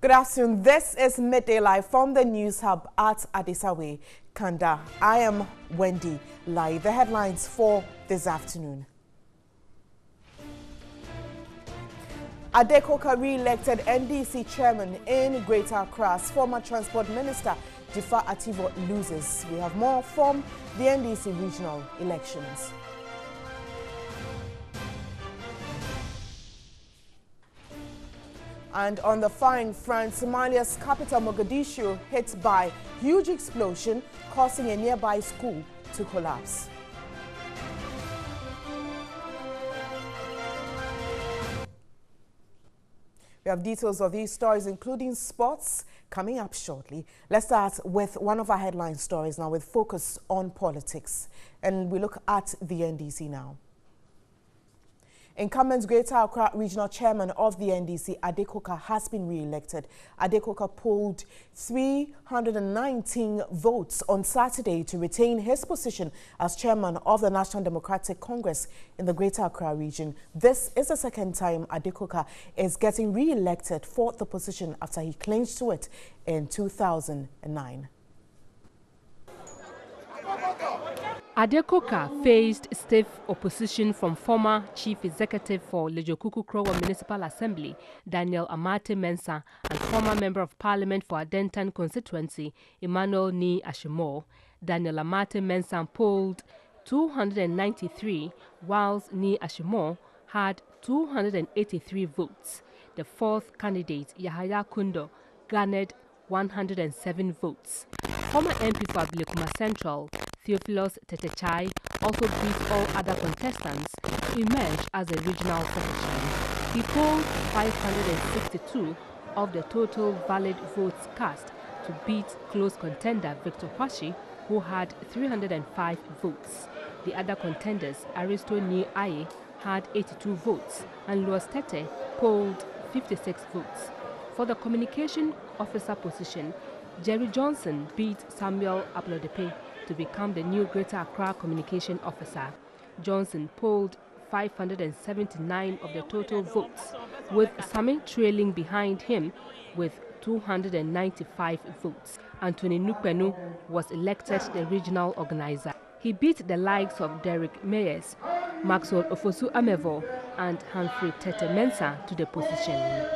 Good afternoon. This is Midday Live from the News Hub at Adesawe, Kanda. I am Wendy Lai. The headlines for this afternoon. Adekoka re-elected NDC chairman in Greater Accra. Former Transport Minister Jifa Ativo loses. We have more from the NDC regional elections. And on the foreign front, Somalia's capital Mogadishu hit by huge explosion, causing a nearby school to collapse. We have details of these stories, including sports, coming up shortly. Let's start with one of our headline stories now, with focus on politics. And we look at the NDC now. Incumbent Greater Accra Regional Chairman of the NDC, Adekoka, has been re-elected. Adekoka polled 319 votes on Saturday to retain his position as Chairman of the National Democratic Congress in the Greater Accra region. This is the second time Adekoka is getting re-elected for the position after he clinged to it in 2009. Adekoka faced stiff opposition from former Chief Executive for Lejokuku Krowa Municipal Assembly, Daniel Amate Mensah, and former Member of Parliament for Adentan Constituency, Emmanuel Ni Ashimo. Daniel Amate Mensah polled 293, whilst Ni Ashimo had 283 votes. The fourth candidate, Yahaya Kundo, garnered 107 votes. Former MP for Ablekuma Central, Theophilus Tetechai, also beat all other contestants to emerge as a regional secretary. He polled 562 of the total valid votes cast to beat close contender Victor Kwashi, who had 305 votes. The other contenders, Aristo Ni Aye, had 82 votes, and Louis Tete polled 56 votes. For the communication officer position, Jerry Johnson beat Samuel Ablodepe to become the new Greater Accra Communication Officer. Johnson polled 579 of the total votes, with Sami trailing behind him with 295 votes. Anthony Nupenu was elected the regional organizer. He beat the likes of Derek Meyers, Maxwell Ofosu Amevo, and Humphrey Tete Mensah to the position.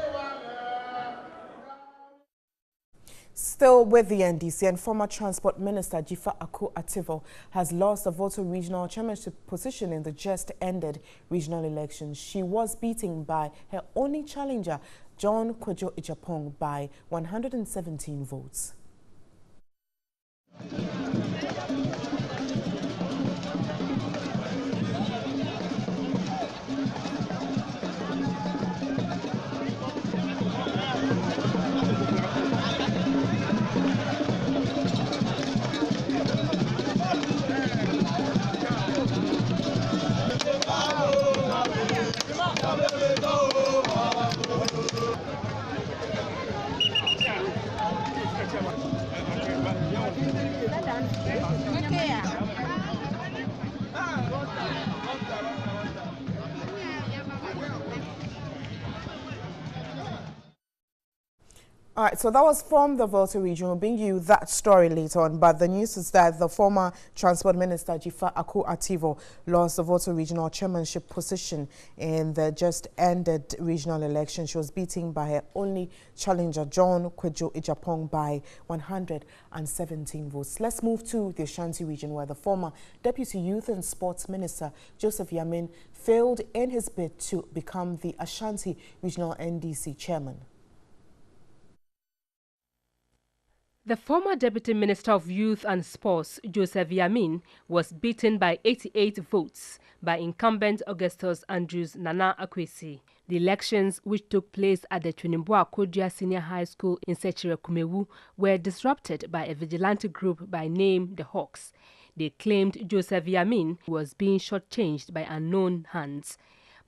Still with the NDC, and former Transport Minister Jifa Ativo has lost the Volta Regional Chairmanship position in the just-ended regional elections. She was beaten by her only challenger, John Kwejo Ijapong, by 117 votes. All right, so that was from the Volta Region. We'll bring you that story later on. But the news is that the former Transport Minister, Jifa Ativo, lost the Volta Regional Chairmanship position in the just-ended regional election. She was beaten by her only challenger, John Kwejo Ijapong, by 117 votes. Let's move to the Ashanti region, where the former Deputy Youth and Sports Minister, Joseph Yamin, failed in his bid to become the Ashanti Regional NDC chairman. The former Deputy Minister of Youth and Sports, Joseph Yamin, was beaten by 88 votes by incumbent Augustus Andrews Nana Akwesi. The elections, which took place at the Twinimboa Kodia Senior High School in Sechere Kumewu, were disrupted by a vigilante group by name the Hawks. They claimed Joseph Yamin was being shortchanged by unknown hands.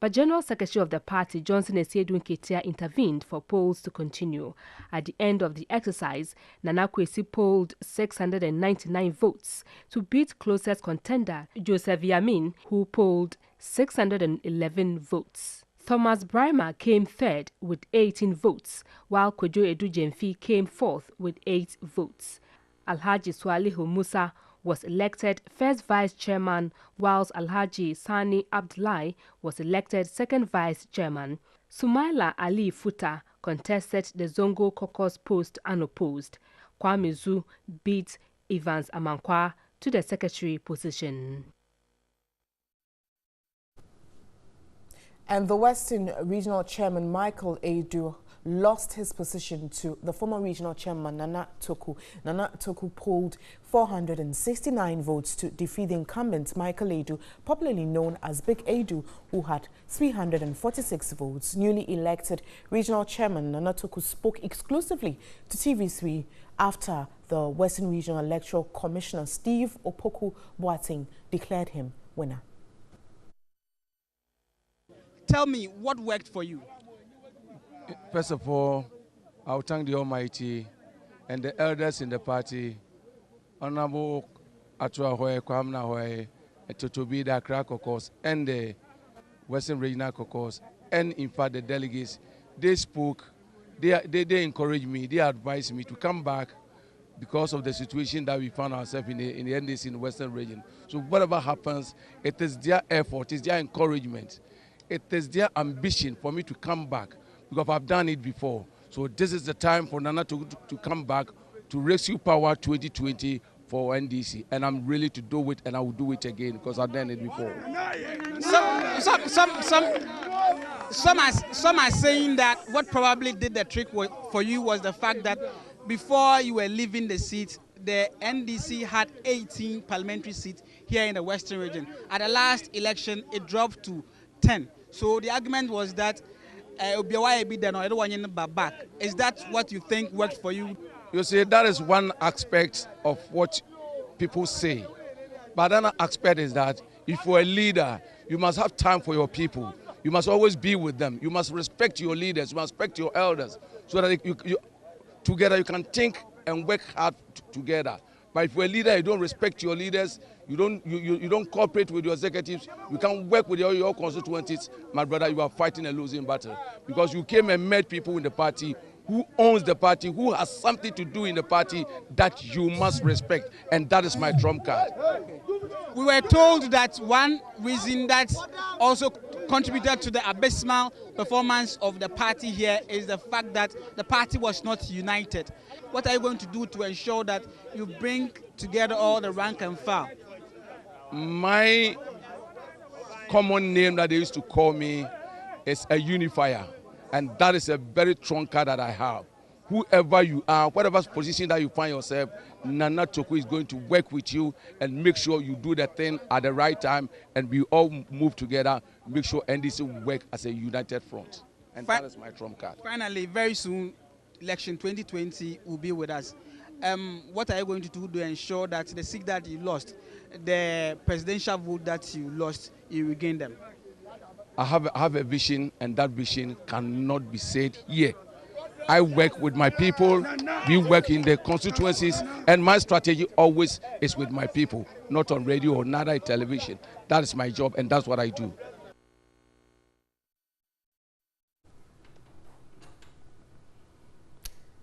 But General Secretary of the party, Johnson Esiedun Ketia, intervened for polls to continue. At the end of the exercise, Nana Kwesi polled 699 votes to beat closest contender, Joseph Yamin, who polled 611 votes. Thomas Brima came third with 18 votes, while Kojo Edu Jemfi came fourth with 8 votes. Alhaji Swalihu Musa was elected first vice chairman, whilst Alhaji Sani Abdullahi was elected second vice chairman. Sumaila Ali Futa contested the Zongo caucus post unopposed. Kwame Zu beat Evans Amankwa to the secretary position. And the Western Regional Chairman Michael Edu lost his position to the former regional chairman Nana Toku. Nana Toku polled 469 votes to defeat the incumbent Michael Edu, popularly known as Big Edu, who had 346 votes. Newly elected regional chairman Nana Toku spoke exclusively to TV3 after the Western Regional Electoral Commissioner Steve Opoku Boateng declared him winner. Tell me, what worked for you? First of all, I will thank the Almighty and the elders in the party, Honorable Atua Hoye, Kwamna Hoye, Totobi the Accra Caucus, and the Western Regional Caucus, and in fact the delegates. They spoke, they encouraged me, they advised me to come back because of the situation that we found ourselves in the NDC in the Western region. So whatever happens, it is their effort, it is their encouragement. It is their ambition for me to come back because I've done it before. So this is the time for Nana to come back to Rescue Power 2020 for NDC. And I'm ready to do it, and I will do it again because I've done it before. Some are saying that what probably did the trick for you was the fact that before you were leaving the seat, the NDC had 18 parliamentary seats here in the Western region. At the last election, it dropped to 10. So the argument was that is that what you think worked for you? You see, that is one aspect of what people say. But another aspect is that if you're a leader, you must have time for your people. You must always be with them. You must respect your leaders. You must respect your elders so that together you can think and work hard together. But if you're a leader, you don't respect your leaders, you don't cooperate with your executives, you can't work with your constituencies, my brother, you are fighting a losing battle. Because you came and met people in the party who owns the party, who has something to do in the party that you must respect. And that is my trump card. We were told that one reason that also contributed to the abysmal performance of the party here is the fact that the party was not united. What are you going to do to ensure that you bring together all the rank and file? My common name that they used to call me is a unifier. And that is a very strong card that I have. Whoever you are, whatever position that you find yourself, Nana Toku is going to work with you and make sure you do the thing at the right time and we all move together, make sure NDC will work as a united front. And that is my trump card. Finally, very soon, election 2020 will be with us. What are you going to do to ensure that the seat that you lost, the presidential vote that you lost, you regain them? I have a vision, and that vision cannot be said here. I work with my people, we work in the constituencies, and my strategy always is with my people, not on radio or neither television. That is my job, and that's what I do.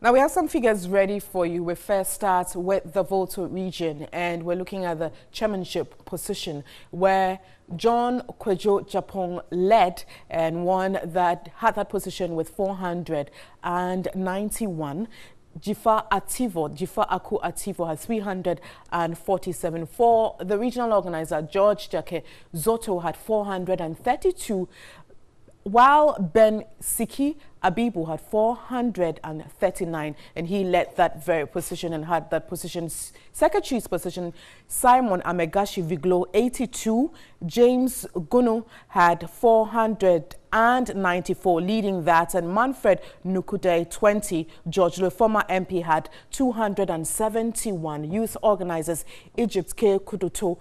Now we have some figures ready for you. We first start with the Volta region, and we're looking at the chairmanship position where John Kwejo Japong led and won that, had that position with 491. Jifa Aku Ativo had 347. For the regional organizer, George Jake Zoto had 432. While Ben Siki Abibu had 439, and he led that very position and had that position, secretary's position. Simon Amegashi Viglo 82, James Guno had 494, leading that, and Manfred Nukude 20. George Lowe, former MP, had 271. Youth organizers Egypt K. Kuduto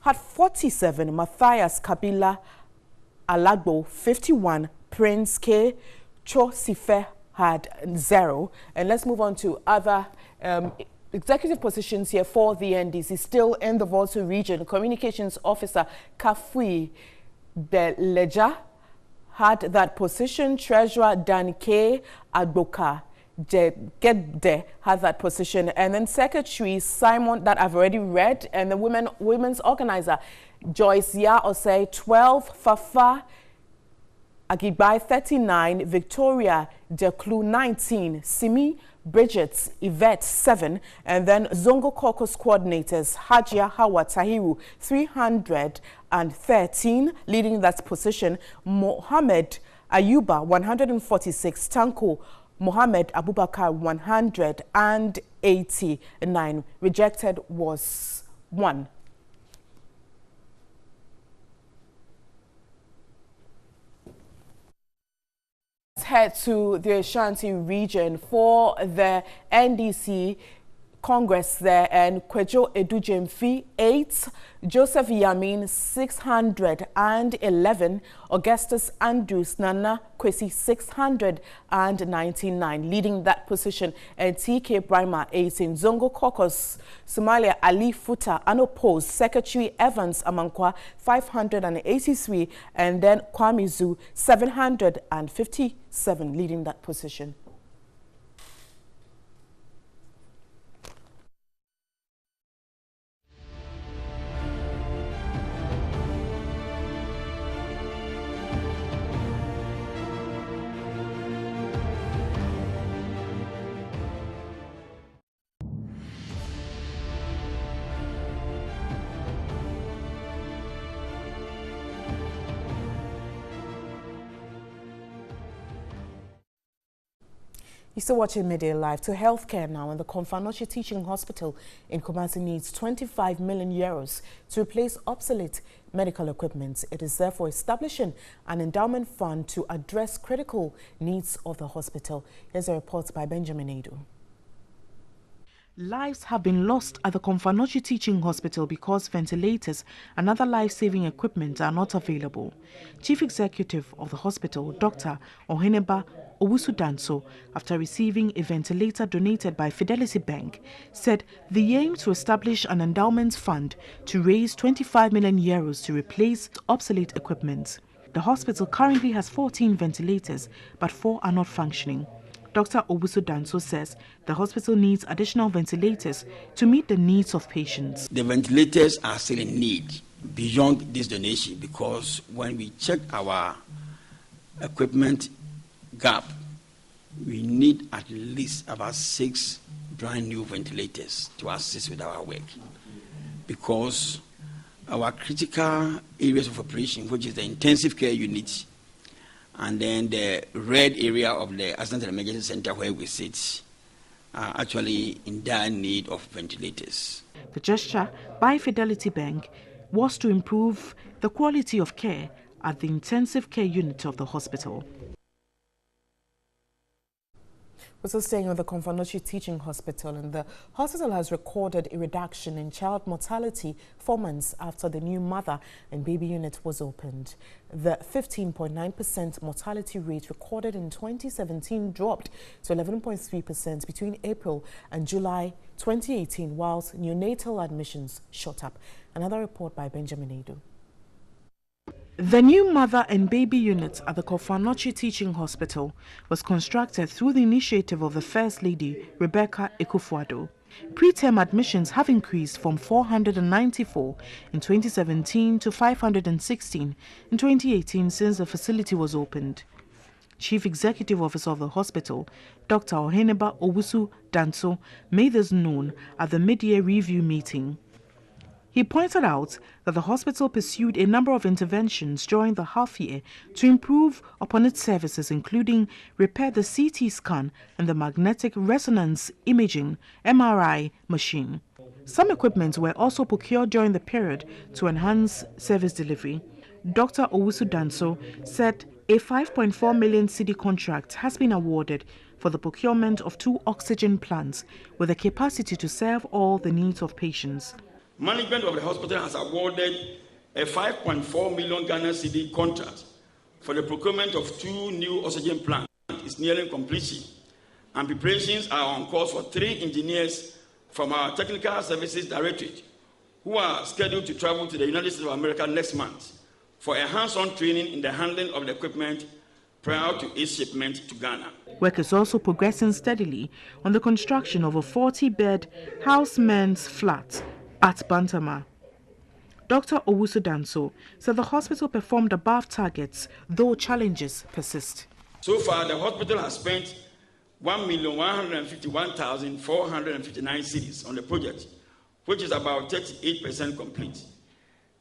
had 47. Matthias Kabila Alagbo 51, Prince K. Chosife had 0. And let's move on to other executive positions here for the NDC. Still in the Volta region, Communications Officer Kafui Beleja had that position. Treasurer Danke Agboka Gede had that position. And then Secretary Simon, that I've already read, and the women's organizer Joyce Ya Osei 12, Fafa Agibai 39, Victoria Deklu 19, Simi Bridget Yvette 7, and then Zongo Caucus coordinators Hajia Hawa Tahiru 313, leading that position. Mohammed Ayuba 146, Tanko Mohammed Abubakar 189. Rejected was 1. Head to the Ashanti region for the NDC Congress there, and Kwejo Edujemfi 8, Joseph Yamin 611, Augustus Andrews Nana Kwesi 699, leading that position, and TK Brima 18, Zongo Caucus Somalia Ali Futa unopposed, Secretary Evans Amankwa 583, and then Kwamizu 757, leading that position. You're still watching Midday Live. To healthcare now, and the Komfanochi Teaching Hospital in Kumasi needs 25 million euros to replace obsolete medical equipment. It is therefore establishing an endowment fund to address critical needs of the hospital. Here's a report by Benjamin Edu. Lives have been lost at the Komfanochi Teaching Hospital because ventilators and other life-saving equipment are not available. Chief Executive of the hospital, Dr. Oheneba Owusu-Danso, after receiving a ventilator donated by Fidelity Bank, said the aim to establish an endowment fund to raise 25 million euros to replace obsolete equipment. The hospital currently has 14 ventilators, but 4 are not functioning. Dr. Owusu-Danso says the hospital needs additional ventilators to meet the needs of patients. The ventilators are still in need beyond this donation, because when we check our equipment gap, we need at least about 6 brand new ventilators to assist with our work, because our critical areas of operation, which is the intensive care unit and then the red area of the Accident and Emergency Center where we sit, are actually in dire need of ventilators. The gesture by Fidelity Bank was to improve the quality of care at the intensive care unit of the hospital. We're still staying on the Komfanochi Teaching Hospital, and the hospital has recorded a reduction in child mortality 4 months after the new mother and baby unit was opened. The 15.9% mortality rate recorded in 2017 dropped to 11.3% between April and July 2018, whilst neonatal admissions shot up. Another report by Benjamin Edu. The new mother and baby unit at the Komfanochi Teaching Hospital was constructed through the initiative of the First Lady, Rebecca Ekufuado. Preterm admissions have increased from 494 in 2017 to 516 in 2018 since the facility was opened. Chief Executive Officer of the hospital, Dr. Oheneba Owusu-Danso, made this known at the mid-year review meeting. He pointed out that the hospital pursued a number of interventions during the half year to improve upon its services, including repair the CT scan and the magnetic resonance imaging MRI machine. Some equipment were also procured during the period to enhance service delivery. Dr. Owusu-Danso said a 5.4 million cedi contract has been awarded for the procurement of 2 oxygen plants with the capacity to serve all the needs of patients. Management of the hospital has awarded a 5.4 million Ghana cedi contract for the procurement of 2 new oxygen plants. It's nearing completion, and preparations are on course for 3 engineers from our Technical Services Directorate who are scheduled to travel to the United States of America next month for a hands-on training in the handling of the equipment prior to its shipment to Ghana. Work is also progressing steadily on the construction of a 40-bed housemaid's flat at Bantama. Dr. Owusu Danso said the hospital performed above targets, though challenges persist. So far, the hospital has spent 1,151,459 cedis on the project, which is about 38% complete.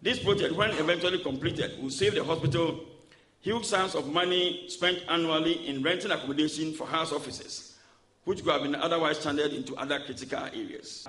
This project, when eventually completed, will save the hospital huge sums of money spent annually in renting accommodation for house officers, which could have been otherwise channeled into other critical areas.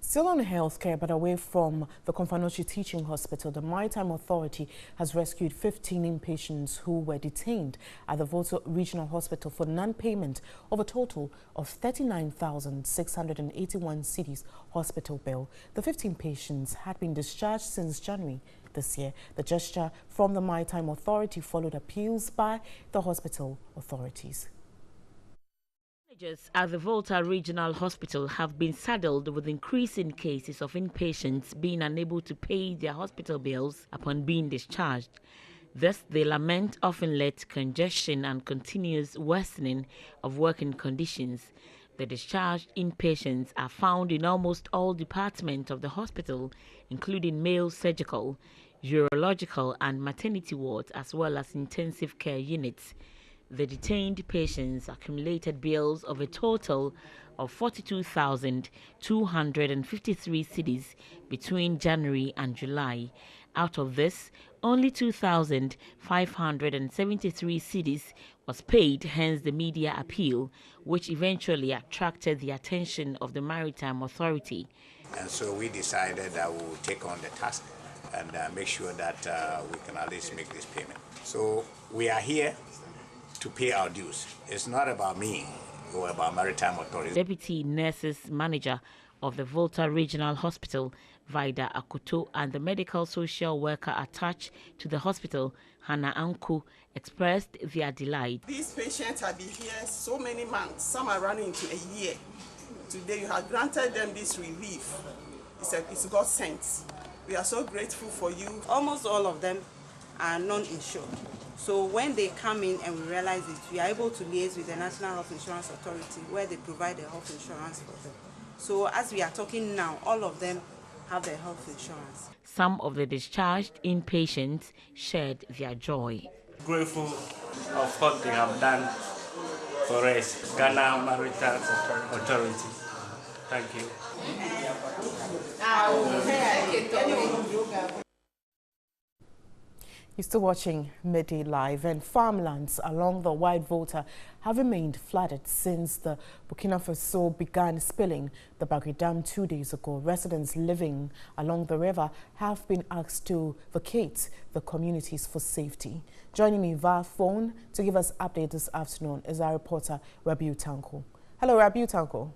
Still on healthcare, but away from the Komfanochi Teaching Hospital, the Maritime Authority has rescued 15 inpatients who were detained at the Volta Regional Hospital for non-payment of a total of 39,681 cedis hospital bill. The 15 patients had been discharged since January this year. The gesture from the Maritime Authority followed appeals by the hospital authorities. Managers at the Volta Regional Hospital have been saddled with increasing cases of inpatients being unable to pay their hospital bills upon being discharged. Thus, they lament often led to congestion and continuous worsening of working conditions. The discharged inpatients are found in almost all departments of the hospital, including male surgical, urological and maternity wards, as well as intensive care units. The detained patients accumulated bills of a total of 42,253 cedis between January and July. Out of this, only 2,573 cedis was paid, hence the media appeal, which eventually attracted the attention of the Maritime Authority. And so we decided that we would take on the task and make sure that we can at least make this payment. So we are here to pay our dues. It's not about me or about Maritime Authority. Deputy Nurses Manager of the Volta Regional Hospital, Vida Akuto, and the medical social worker attached to the hospital, Hannah Anku, expressed their delight. These patients have been here so many months. Some are running into a year. Today you have granted them this relief. It's God sent. We are so grateful for you. Almost all of them are non-insured. So when they come in and we realize it, we are able to liaise with the National Health Insurance Authority where they provide the health insurance for them. So as we are talking now, all of them have their health insurance. Some of the discharged inpatients shared their joy. Grateful of what they have done for us, Ghana Maritime Authority. Thank you. You're still watching Midday Live, and farmlands along the Wide Volta have remained flooded since the Burkina Faso began spilling the Bagri Dam 2 days ago. Residents living along the river have been asked to vacate the communities for safety. Joining me via phone to give us update this afternoon is our reporter, Rabiu Tanko. Hello, Rabiu Tanko.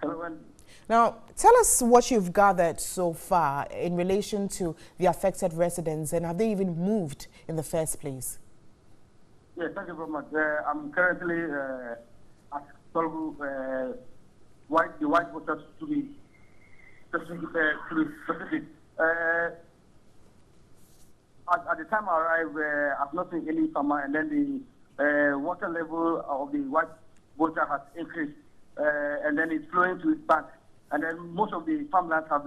Hello. Now, tell us what you've gathered so far in relation to the affected residents, and have they even moved in the first place? Yes, thank you very much. I'm currently at Tolgu, the White Volta to be specific. At the time I arrived, I've not seen any farmer, and then the water level of the White Volta has increased, and then it's flowing to its bank. And then most of the farmlands have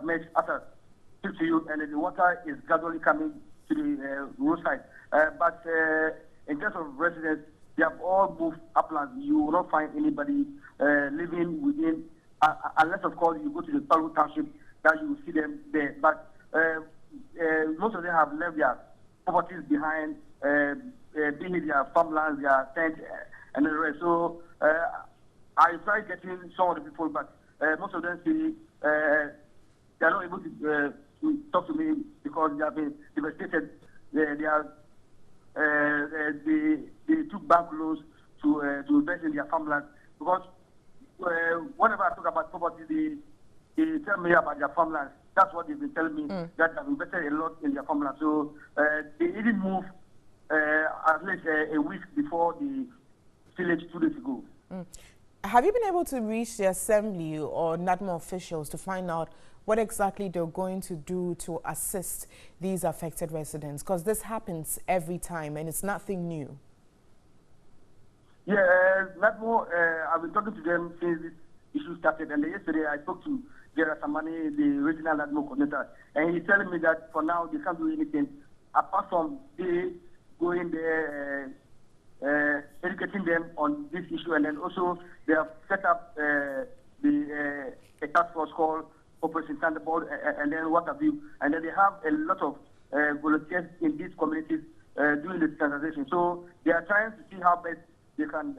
met as I speak to you, and then the water is gradually coming to the roadside. But in terms of residents, they have all moved uplands. You will not find anybody living within, unless of course you go to the Palu Township, that you will see them there. But most of them have left their properties behind, being in their farmlands, their tent, and the rest. So I tried getting some of the people, but most of them say they are not able to talk to me because they have been devastated. They took bank loans to invest in their farmland, because whenever I talk about property, they tell me about their farmland. That's what they've been telling me, that they've invested a lot in their farmland. So they didn't move at least a week before the village 2 days ago. Have you been able to reach the assembly or NADMA officials to find out what exactly they're going to do to assist these affected residents, because this happens every time and it's nothing new. Yeah, I've been talking to them since this issue started, and yesterday I spoke to Gerard Samani, the regional NADMO coordinator, and he's telling me that for now they can't do anything apart from they going there, educating them on this issue, and then also they have set up a task force called Operation Thunderbolt, and then what have you, and then they have a lot of volunteers in these communities doing the standardization. So they are trying to see how best they can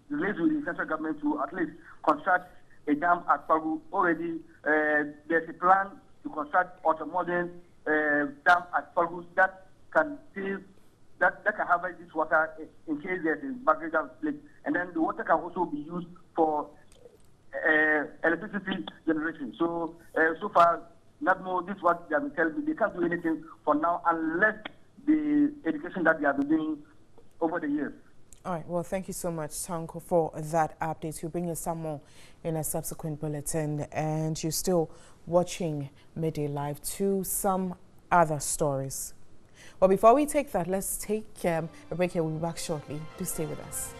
relate with the central government to at least construct a dam at Pagu. Already there's a plan to construct automodern dam at Pagu that can save, that can harvest this water in case there's a baggage split, and then the water can also be used for electricity generation. So so far, not more. This is what they have been telling me. They can't do anything for now unless the education that they have been doing over the years. All right. Well, thank you so much, Tanko, for that update. We'll bring you some more in a subsequent bulletin. And you're still watching Midday Live to some other stories. Well, before we take that, let's take a break here. We'll be back shortly. Do stay with us.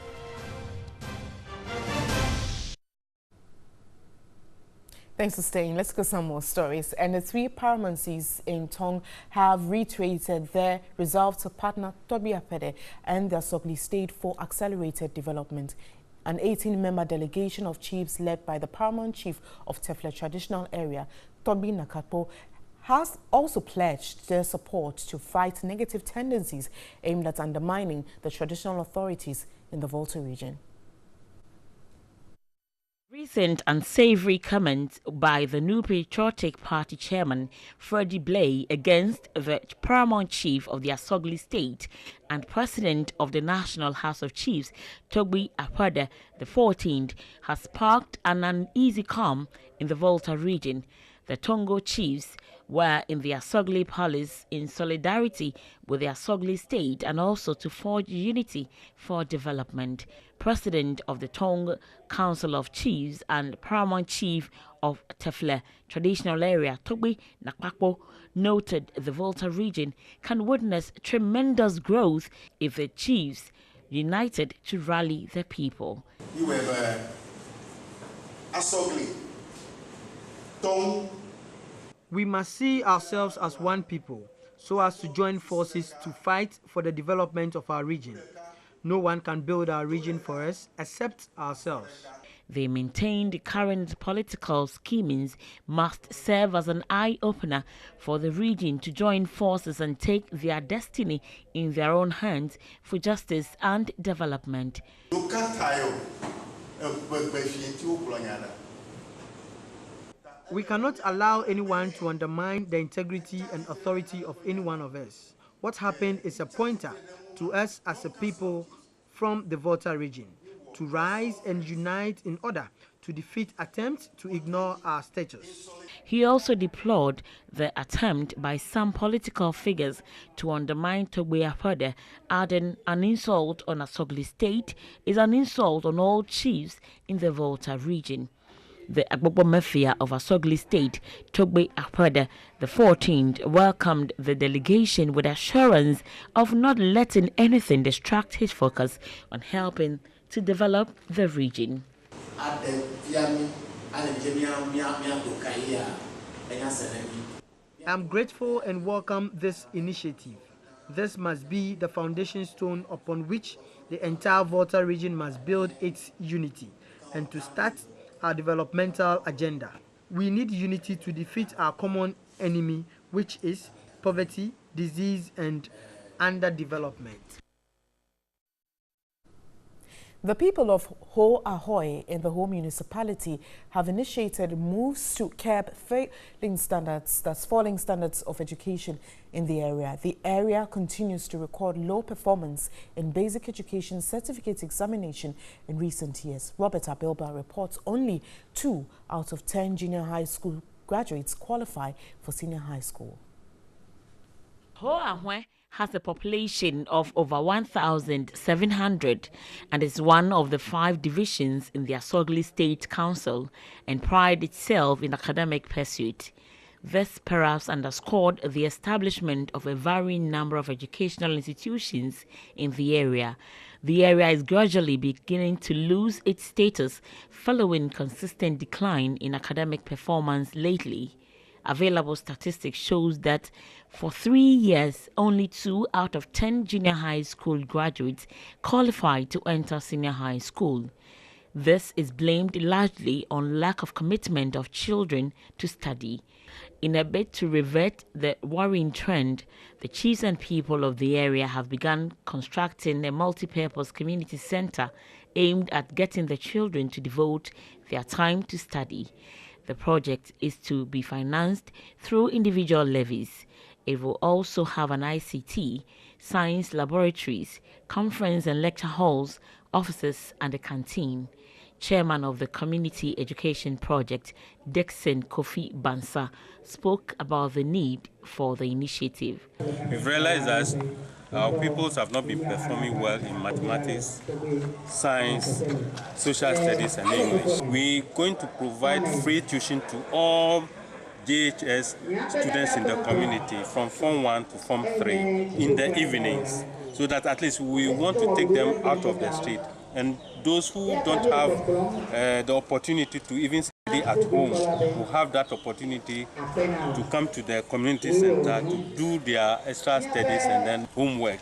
Thanks for staying. Let's go some more stories. And the three paramountcies in Tong have reiterated their resolve to partner Toby Apede and the Asogli State for accelerated development. An 18-member delegation of chiefs led by the paramount chief of Tefle traditional area, Toby Nakapo, has also pledged their support to fight negative tendencies aimed at undermining the traditional authorities in the Volta region. Recent unsavory comments by the New Patriotic Party chairman, Freddie Blay, against the paramount chief of the Asogli State and president of the National House of Chiefs, Toby Apede the 14th, has sparked an uneasy calm in the Volta region. The Tongo chiefs were in the Asogli Palace in solidarity with the Asogli State and also to forge unity for development. President of the Tong Council of Chiefs and Paramount Chief of Tefle traditional area, Toby Nakpakpo, noted the Volta region can witness tremendous growth if the chiefs united to rally the people. You have Asogli, Tong. We must see ourselves as one people, so as to join forces to fight for the development of our region. No one can build our region for us except ourselves. They maintained current political schemings must serve as an eye-opener for the region to join forces and take their destiny in their own hands for justice and development. We cannot allow anyone to undermine the integrity and authority of any one of us. What happened is a pointer to us as a people from the Volta region to rise and unite in order to defeat attempts to ignore our status. He also deplored the attempt by some political figures to undermine Toby Apede, adding an insult on Asogli State is an insult on all chiefs in the Volta region. The Agbogbo Mafia of Asogli State, Toby Apede the 14th, welcomed the delegation with assurance of not letting anything distract his focus on helping to develop the region. I'm grateful and welcome this initiative. This must be the foundation stone upon which the entire Volta region must build its unity and to start our developmental agenda. We need unity to defeat our common enemy, which is poverty, disease, and underdevelopment. The people of Ho Ahoy in the Ho municipality have initiated moves to curb falling standards of education in the area. The area continues to record low performance in basic education certificate examination in recent years. Robert Abilba reports only 2 out of 10 junior high school graduates qualify for senior high school. Ho Ahoy has a population of over 1,700 and is one of the 5 divisions in the Asogli State Council and prides itself in academic pursuit. This perhaps underscored the establishment of a varying number of educational institutions in the area. The area is gradually beginning to lose its status following consistent decline in academic performance lately. Available statistics shows that for 3 years, only 2 out of 10 junior high school graduates qualified to enter senior high school. This is blamed largely on lack of commitment of children to study. In a bid to revert the worrying trend, the chiefs and people of the area have begun constructing a multi-purpose community center aimed at getting the children to devote their time to study. The project is to be financed through individual levies. It will also have an ICT, science laboratories, conference and lecture halls, offices and a canteen. Chairman of the Community Education Project, Dixon Kofi Bansa, spoke about the need for the initiative. We've realized that our pupils have not been performing well in mathematics, science, social studies, and English. We're going to provide free tuition to all JHS students in the community from Form 1 to Form 3 in the evenings, so that at least we want to take them out of the street. And those who don't have the opportunity to even study at home will have that opportunity to come to the community center to do their extra studies and then homework.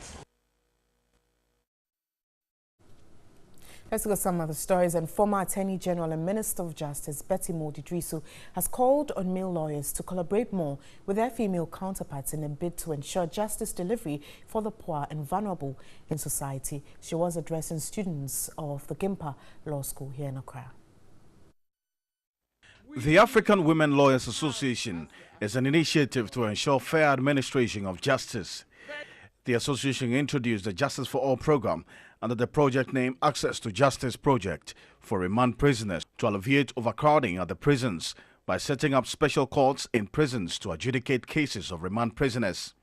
Let's look at some other stories. And former Attorney General and Minister of Justice Betty Modidrisu has called on male lawyers to collaborate more with their female counterparts in a bid to ensure justice delivery for the poor and vulnerable in society. She was addressing students of the Gimpa Law School here in Accra. The African Women Lawyers Association is an initiative to ensure fair administration of justice. The association introduced the Justice for All program under the project name Access to Justice Project for remand prisoners to alleviate overcrowding at the prisons by setting up special courts in prisons to adjudicate cases of remand prisoners.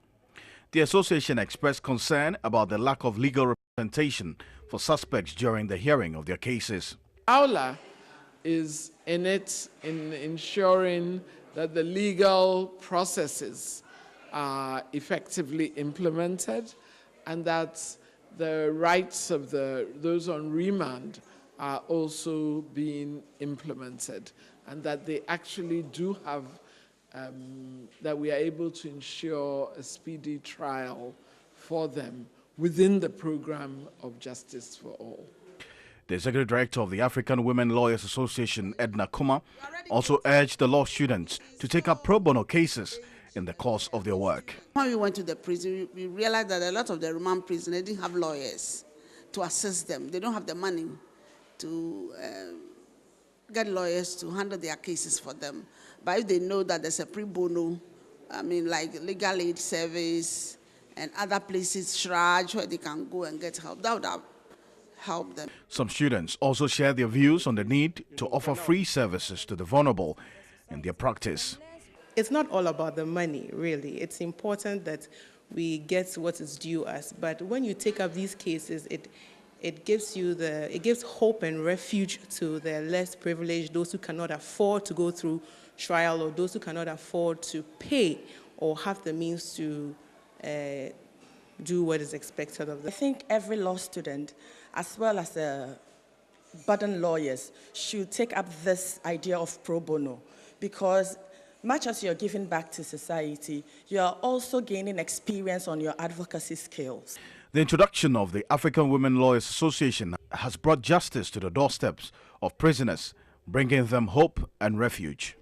The association expressed concern about the lack of legal representation for suspects during the hearing of their cases. AULA is in ensuring that the legal processes are effectively implemented and that the rights of those on remand are also being implemented, and that they actually do have, that we are able to ensure a speedy trial for them within the program of Justice for All. The Executive Director of the African Women Lawyers Association, Edna Kuma, also urged the law students to take up pro bono cases in the course of their work. When we went to the prison, we realized that a lot of the remand prisoners didn't have lawyers to assist them. They don't have the money to get lawyers to handle their cases for them. But if they know that there's a pro bono, like legal aid service and other places, Shraj, where they can go and get help, that would have helped them. Some students also shared their views on the need to offer free services to the vulnerable in their practice. It's not all about the money, really. It's important that we get what is due us. But when you take up these cases, it gives hope and refuge to the less privileged, those who cannot afford to go through trial, or those who cannot afford to pay or have the means to do what is expected of them. I think every law student, as well as budding lawyers, should take up this idea of pro bono, because much as you're giving back to society, you are also gaining experience on your advocacy skills. The introduction of the African Women Lawyers Association has brought justice to the doorsteps of prisoners, bringing them hope and refuge.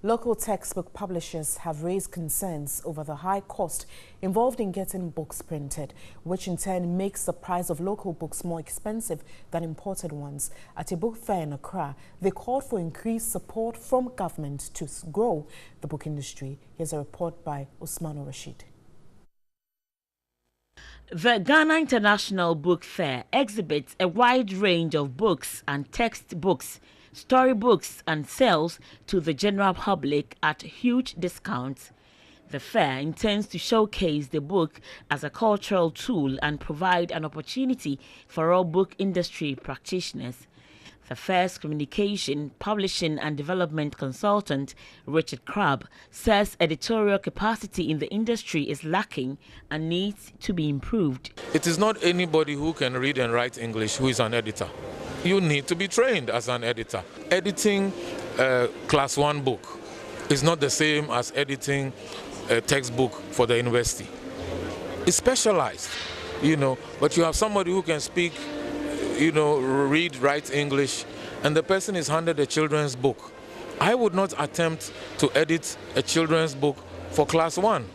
Local textbook publishers have raised concerns over the high cost involved in getting books printed, which in turn makes the price of local books more expensive than imported ones. At a book fair in Accra, they called for increased support from government to grow the book industry. Here's a report by Usman Rashid. The Ghana International Book Fair exhibits a wide range of books and textbooks, storybooks, and sells to the general public at huge discounts. The fair intends to showcase the book as a cultural tool and provide an opportunity for all book industry practitioners. The fair's communication, publishing and development consultant, Richard Crabb, says editorial capacity in the industry is lacking and needs to be improved. It is not anybody who can read and write English who is an editor. You need to be trained as an editor. Editing a class 1 book is not the same as editing a textbook for the university. It's specialized, but you have somebody who can speak, read, write English, and the person is handed a children's book. I would not attempt to edit a children's book for class 1.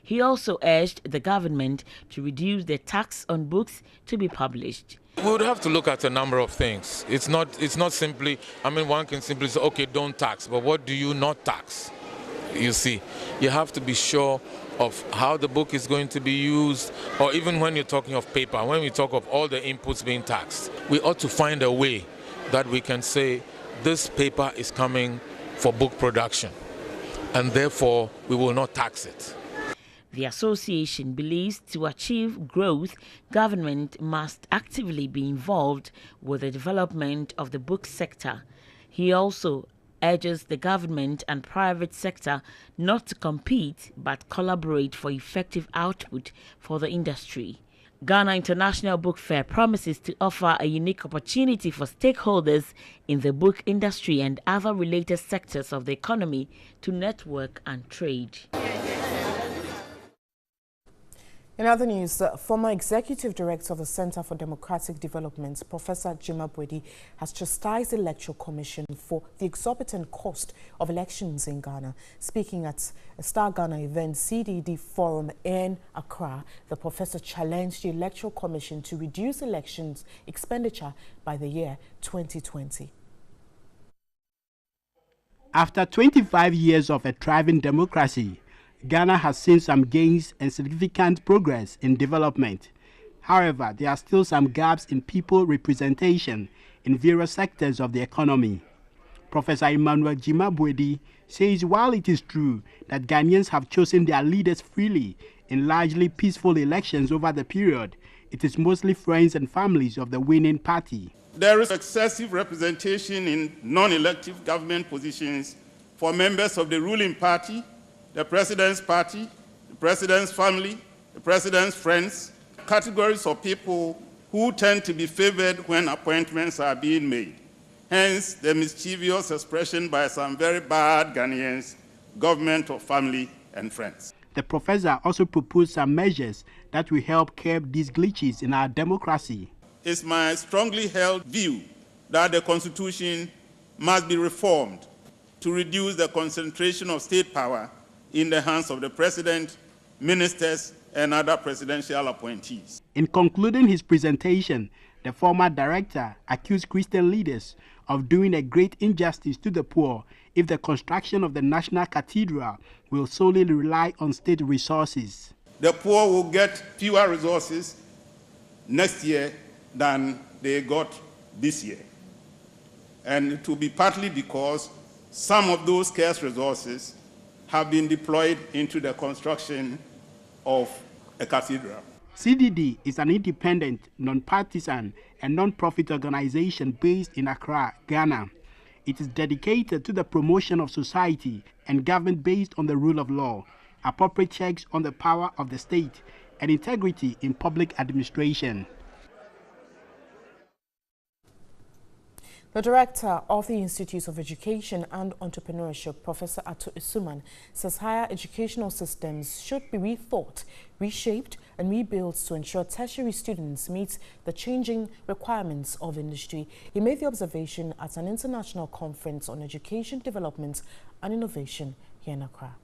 He also urged the government to reduce the tax on books to be published. We would have to look at a number of things. It's not simply, one can simply say, okay, don't tax, but what do you not tax? You see, you have to be sure of how the book is going to be used, or even when you're talking of paper, when we talk of all the inputs being taxed, we ought to find a way that we can say this paper is coming for book production, and therefore we will not tax it. The association believes to achieve growth, government must actively be involved with the development of the book sector. He also urges the government and private sector not to compete but collaborate for effective output for the industry. Ghana International Book Fair promises to offer a unique opportunity for stakeholders in the book industry and other related sectors of the economy to network and trade. In other news, the former executive director of the Center for Democratic Development, Professor Jima Bwedi, has chastised the Electoral Commission for the exorbitant cost of elections in Ghana. Speaking at a Star Ghana event, CDD Forum in Accra, the professor challenged the Electoral Commission to reduce elections expenditure by the year 2020. After 25 years of a thriving democracy, Ghana has seen some gains and significant progress in development. However, there are still some gaps in people representation in various sectors of the economy. Professor Emmanuel Jima Bwedi says while it is true that Ghanaians have chosen their leaders freely in largely peaceful elections over the period, it is mostly friends and families of the winning party. There is excessive representation in non-elective government positions for members of the ruling party, the president's party, the president's family, the president's friends, categories of people who tend to be favored when appointments are being made. Hence, the mischievous expression by some very bad Ghanaians, government of family and friends. The professor also proposed some measures that will help curb these glitches in our democracy. It's my strongly held view that the Constitution must be reformed to reduce the concentration of state power in the hands of the president, ministers, and other presidential appointees. In concluding his presentation, the former director accused Christian leaders of doing a great injustice to the poor if the construction of the National Cathedral will solely rely on state resources. The poor will get fewer resources next year than they got this year. And it will be partly because some of those scarce resources have been deployed into the construction of a cathedral. CDD is an independent, non-partisan, and non-profit organization based in Accra, Ghana. It is dedicated to the promotion of society and government based on the rule of law, appropriate checks on the power of the state, and integrity in public administration. The director of the Institute of Education and Entrepreneurship, Professor Ato Isuman, says higher educational systems should be rethought, reshaped, and rebuilt to ensure tertiary students meet the changing requirements of industry. He made the observation at an international conference on education development and innovation here in Accra.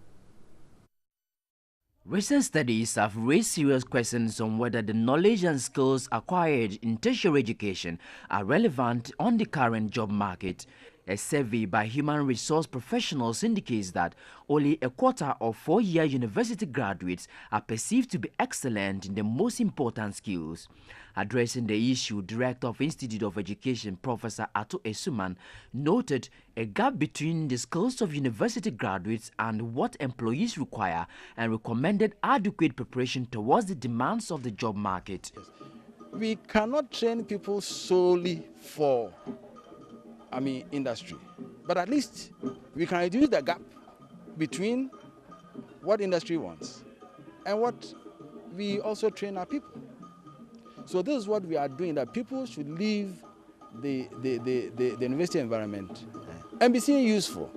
Recent studies have raised serious questions on whether the knowledge and skills acquired in tertiary education are relevant on the current job market. A survey by human resource professionals indicates that only a quarter of four-year university graduates are perceived to be excellent in the most important skills. Addressing the issue, Director of Institute of Education, Professor Ato Esuman, noted a gap between the skills of university graduates and what employees require and recommended adequate preparation towards the demands of the job market. We cannot train people solely for industry. But at least we can reduce the gap between what industry wants and what we also train our people. So this is what we are doing, that people should leave the university environment and be seen useful.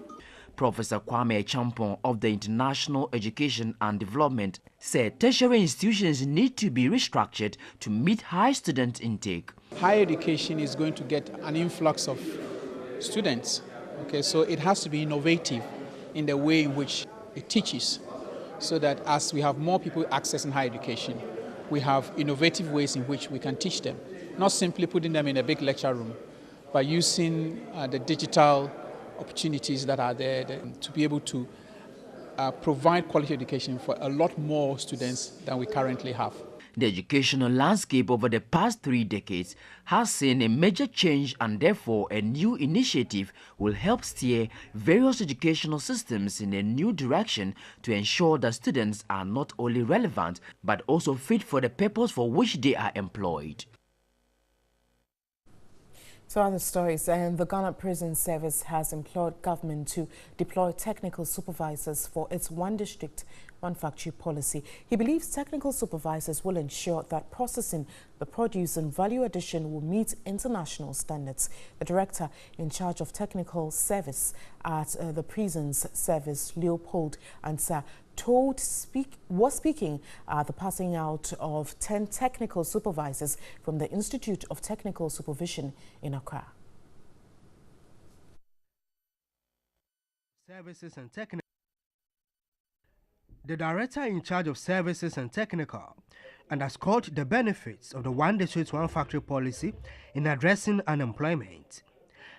Professor Kwame Champon of the International Education and Development said tertiary institutions need to be restructured to meet high student intake. Higher education is going to get an influx of students, okay, so it has to be innovative in the way in which it teaches, so that as we have more people accessing higher education, we have innovative ways in which we can teach them, not simply putting them in a big lecture room, but using the digital opportunities that are there to be able to provide quality education for a lot more students than we currently have. The educational landscape over the past 3 decades has seen a major change, and therefore a new initiative will help steer various educational systems in a new direction to ensure that students are not only relevant but also fit for the purpose for which they are employed. So other stories, and the Ghana Prison Service has implored government to deploy technical supervisors for its one district, one factory policy. He believes technical supervisors will ensure that processing the produce and value addition will meet international standards. The director in charge of technical service at the Prisons Service, Leopold Ansah, was speaking at the passing out of 10 technical supervisors from the Institute of Technical Supervision in Accra. Services and technical. The director in charge of services and technical underscored the benefits of the one district, one factory policy in addressing unemployment.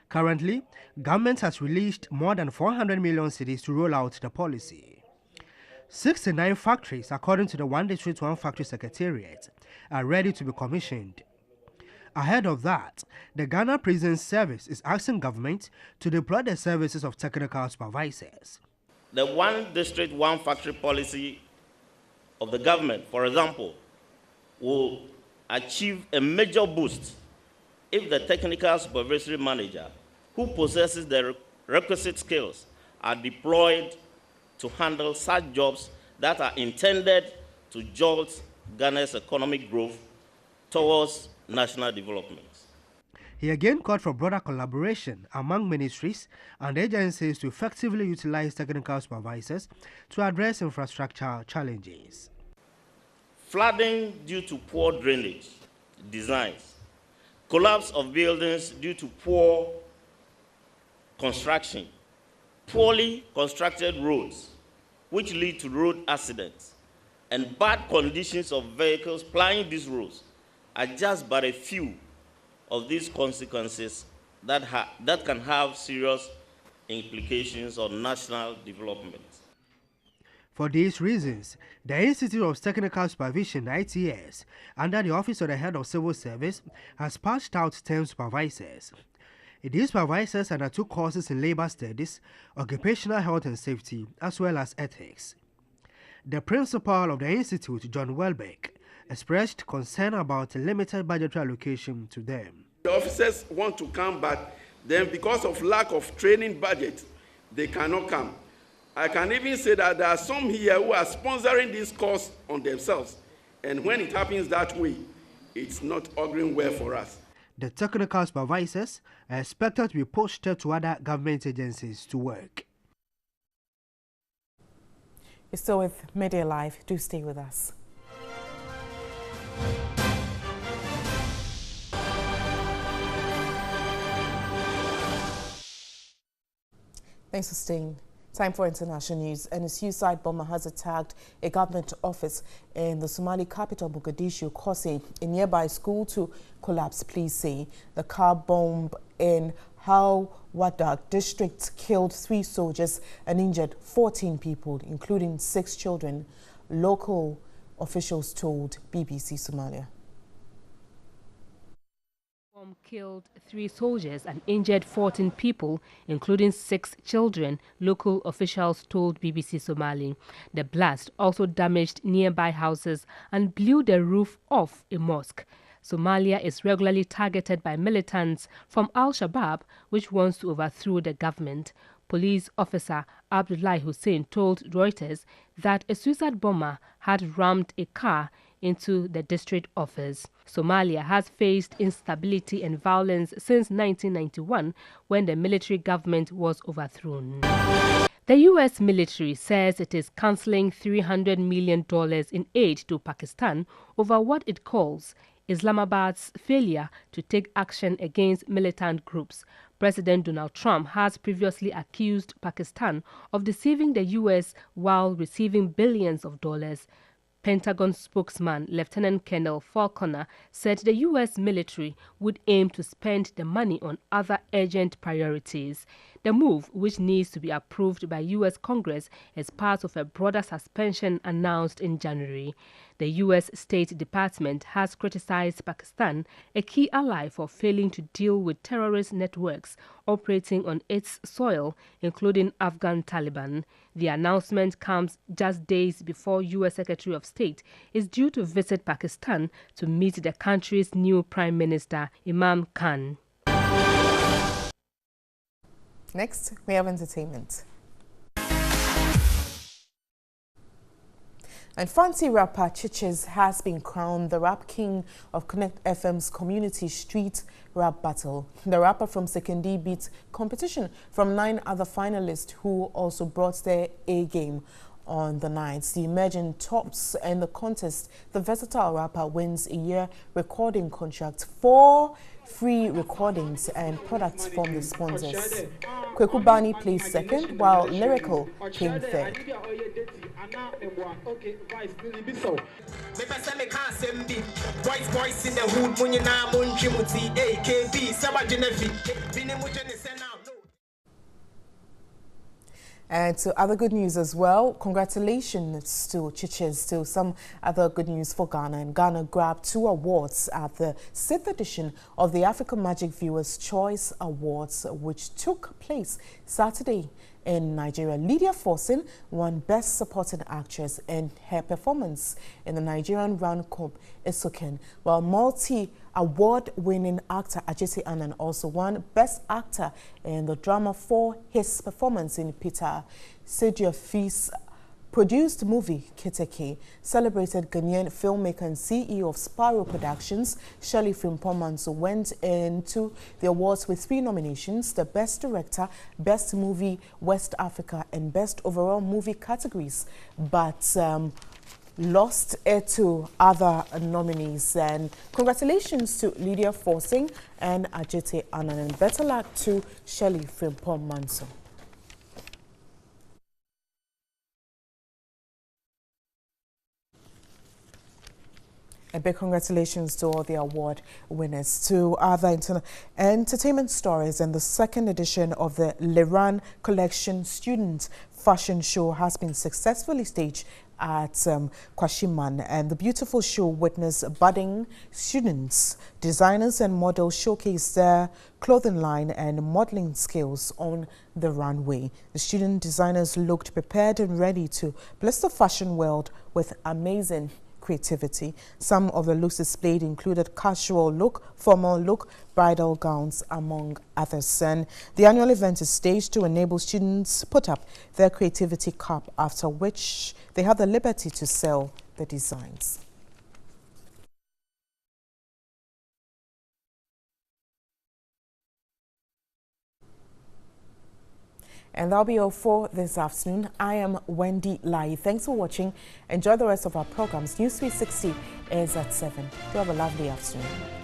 Currently, government has released more than 400 million cedis to roll out the policy. 69 factories, according to the One District, One Factory Secretariat, are ready to be commissioned. Ahead of that, the Ghana Prison Service is asking government to deploy the services of technical supervisors. The One District, One Factory policy of the government, for example, will achieve a major boost if the technical supervisory manager who possesses the requisite skills are deployed to handle such jobs that are intended to jolt Ghana's economic growth towards national development. He again called for broader collaboration among ministries and agencies to effectively utilize technical supervisors to address infrastructure challenges. Flooding due to poor drainage designs, collapse of buildings due to poor construction, poorly constructed roads, which lead to road accidents, and bad conditions of vehicles plying these roads are just but a few of these consequences that can have serious implications on national development. For these reasons, the Institute of Technical Supervision, ITS, under the Office of the Head of Civil Service, has passed out 10 supervisors. These supervisors undertook courses in labor studies, occupational health and safety, as well as ethics. The principal of the institute, John Welbeck, expressed concern about a limited budgetary allocation to them. The officers want to come, but then because of lack of training budget, they cannot come. I can even say that there are some here who are sponsoring this course on themselves, and when it happens that way, it's not auguring well for us. The technical supervisors are expected to be posted to other government agencies to work. You're still with Midday Live. Do stay with us. Thanks for staying. Time for international news. And a suicide bomber has attacked a government office in the Somali capital, Mogadishu, causing a nearby school to collapse, police say. The car bomb in how Wadak district killed 3 soldiers and injured 14 people, including 6 children, local officials told BBC Somalia. Killed 3 soldiers and injured 14 people, including 6 children, local officials told BBC Somali. The blast also damaged nearby houses and blew the roof off a mosque. Somalia is regularly targeted by militants from Al-Shabaab, which wants to overthrow the government. Police officer Abdullah Hussein told Reuters that a suicide bomber had rammed a car into the district office. Somalia has faced instability and violence since 1991, when the military government was overthrown. The U.S. military says it is cancelling $300 million in aid to Pakistan over what it calls Islamabad's failure to take action against militant groups. President Donald Trump has previously accused Pakistan of deceiving the U.S. while receiving billions of dollars. Pentagon spokesman Lieutenant Colonel Falconer said the U.S. military would aim to spend the money on other urgent priorities. The move, which needs to be approved by U.S. Congress, is part of a broader suspension announced in January. The U.S. State Department has criticized Pakistan, a key ally, for failing to deal with terrorist networks operating on its soil, including Afghan Taliban. The announcement comes just days before U.S. Secretary of State is due to visit Pakistan to meet the country's new Prime Minister, Imran Khan. Next, we have entertainment. And fancy rapper Chiches has been crowned the rap king of Connect FM's community street rap battle. The rapper from Sekondi beat competition from 9 other finalists who also brought their A game on the night. The emerging tops in the contest, the versatile rapper wins a year recording contract, 4 free recordings and products from the sponsors. Kweku Bani placed second, while Lyrical came third. And to other good news as well, congratulations to Chiches. To some other good news for Ghana. And Ghana grabbed 2 awards at the 6th edition of the African Magic Viewers' Choice Awards, which took place Saturday in Nigeria. Lydia Forson won Best Supporting Actress in her performance in the Nigerian rom-com Isoken, while multi-award-winning actor Ajese Anan also won Best Actor in the drama for his performance in Peter Sediofi's produced movie Keteke. Celebrated Ghanaian filmmaker and CEO of Sparrow Productions, Shirley Frimpong-Manso, went into the awards with 3 nominations: the Best Director, Best Movie West Africa and Best Overall Movie categories, but lost it to other nominees. And congratulations to Lydia Forsing and Ajete Anan, and better luck to Shirley Frimpong-Manso. A big congratulations to all the award winners. To other entertainment stories, and the 2nd edition of the Liran Collection Student Fashion Show has been successfully staged at Kwashiman, and the beautiful show witnessed budding students, designers and models showcase their clothing line and modeling skills on the runway. The student designers looked prepared and ready to bless the fashion world with amazing creativity. Some of the looks displayed included casual look, formal look, bridal gowns, among others. And the annual event is staged to enable students put up their creativity cap, after which they have the liberty to sell the designs. And that'll be all for this afternoon. I am Wendy Lai. Thanks for watching. Enjoy the rest of our programs. News 360 is at 7. Do have a lovely afternoon.